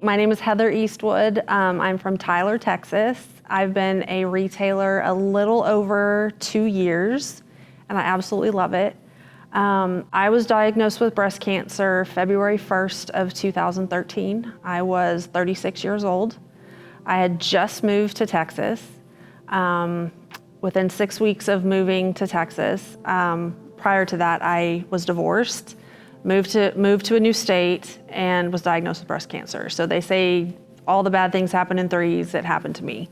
My name is Heather Eastwood. I'm from Tyler, Texas. I've been a retailer a little over 2 years, and I absolutely love it. I was diagnosed with breast cancer February 1st of 2013. I was 36 years old. I had just moved to Texas. Within 6 weeks of moving to Texas, prior to that, I was divorced, moved to a new state, and was diagnosed with breast cancer. So they say all the bad things happen in threes. It happened to me.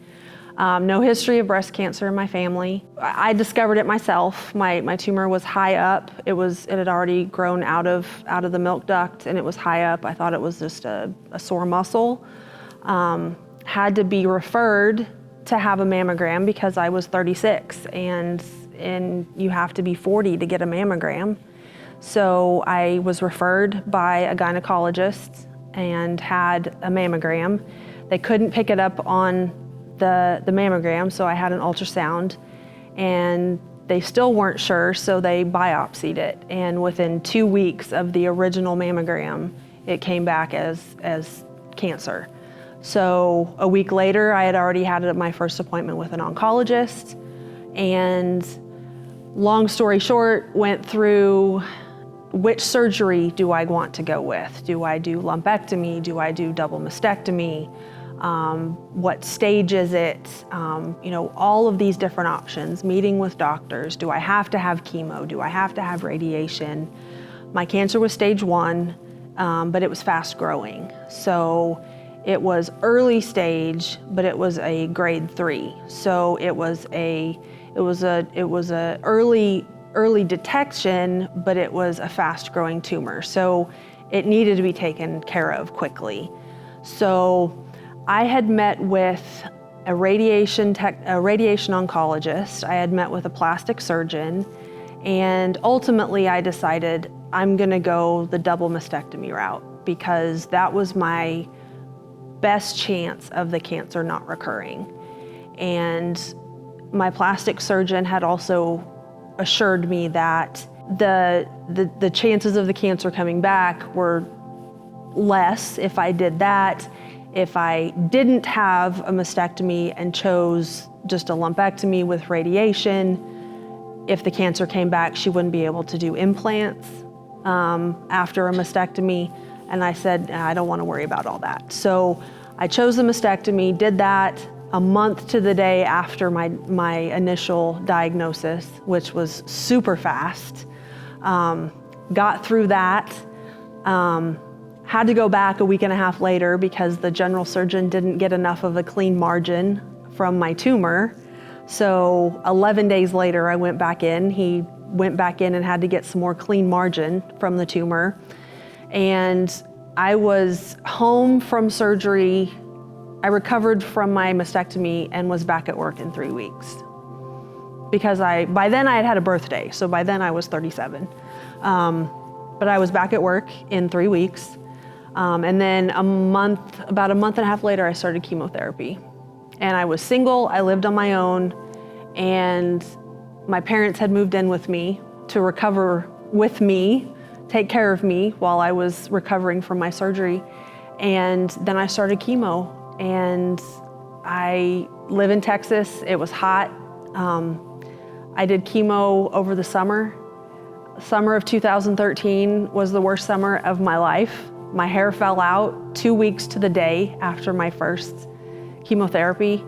No history of breast cancer in my family. I discovered it myself. My tumor was high up. It had already grown out of the milk duct, and it was high up. I thought it was just a sore muscle. Had to be referred to have a mammogram because I was 36, and you have to be 40 to get a mammogram. So I was referred by a gynecologist and had a mammogram. They couldn't pick it up on the mammogram, so I had an ultrasound, and they still weren't sure, so they biopsied it. And within 2 weeks of the original mammogram, it came back as cancer. So a week later, I had already had my first appointment with an oncologist, and long story short, went through which surgery do I want to go with? Do I do lumpectomy? Do I do double mastectomy? What stage is it? All of these different options, meeting with doctors. Do I have to have chemo? Do I have to have radiation? My cancer was stage 1, but it was fast growing. So it was early stage, but it was a grade 3. So it was a early detection, but it was a fast growing tumor. So it needed to be taken care of quickly. So I had met with a radiation oncologist. I had met with a plastic surgeon, and ultimately I decided I'm gonna go the double mastectomy route because that was my best chance of the cancer not recurring. And my plastic surgeon had also assured me that the chances of the cancer coming back were less if I did that. If I didn't have a mastectomy and chose just a lumpectomy with radiation, if the cancer came back, she wouldn't be able to do implants after a mastectomy. And I said, I don't want to worry about all that. So I chose the mastectomy, did that a month to the day after my initial diagnosis, which was super fast. Got through that. Had to go back a week and a half later because the general surgeon didn't get enough of a clean margin from my tumor. So 11 days later, I went back in. He went back in and had to get some more clean margin from the tumor. And I was home from surgery. I recovered from my mastectomy and was back at work in 3 weeks. Because by then I had had a birthday, so by then I was 37. But I was back at work in 3 weeks. And then about a month and a half later, I started chemotherapy. And I was single, I lived on my own, and my parents had moved in with me to recover with me, take care of me while I was recovering from my surgery. And then I started chemo, and I live in Texas. It was hot. I did chemo over the summer. Summer of 2013 was the worst summer of my life. My hair fell out 2 weeks to the day after my first chemotherapy.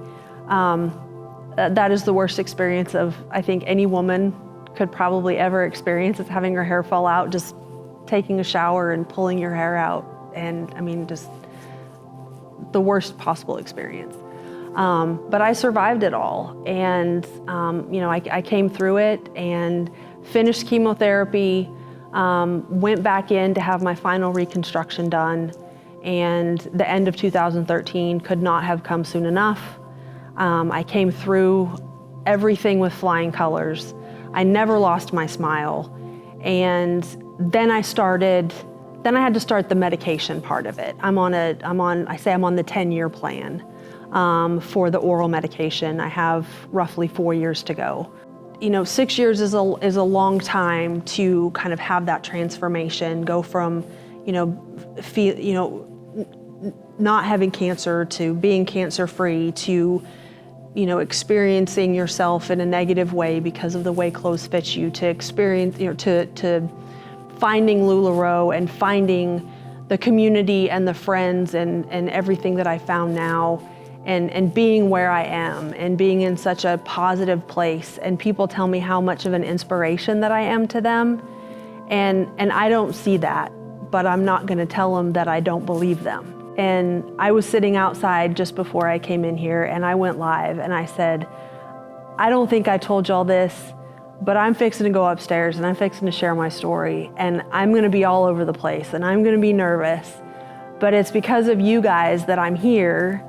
That is the worst experience of, I think, any woman could probably ever experience, is having her hair fall out, just taking a shower and pulling your hair out. And I mean, just the worst possible experience. But I survived it all. And I came through it and finished chemotherapy, went back in to have my final reconstruction done, and the end of 2013 could not have come soon enough. I came through everything with flying colors. I never lost my smile. And then I had to start the medication part of it. I'm on the 10-year plan for the oral medication. I have roughly 4 years to go. 6 years is a long time to kind of have that transformation, go from, not having cancer to being cancer-free to, experiencing yourself in a negative way because of the way clothes fit you, to experience, to finding LuLaRoe and finding the community and the friends and everything that I found now, and being where I am and being in such a positive place. And people tell me how much of an inspiration that I am to them. And I don't see that, but I'm not gonna tell them that I don't believe them. And I was sitting outside just before I came in here, and I went live and I said, I don't think I told y'all this, but I'm fixing to go upstairs and I'm fixing to share my story, and I'm gonna be all over the place and I'm gonna be nervous, but it's because of you guys that I'm here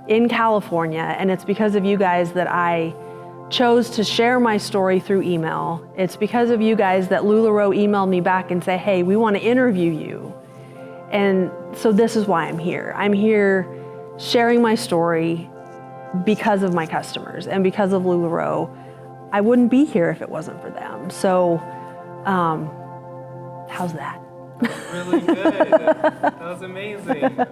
in California, and it's because of you guys that I chose to share my story through email. It's because of you guys that LuLaRoe emailed me back and say, hey, we want to interview you. And so this is why I'm here. I'm here sharing my story because of my customers and because of LuLaRoe. I wouldn't be here if it wasn't for them. So how's that? That was really good. That was amazing.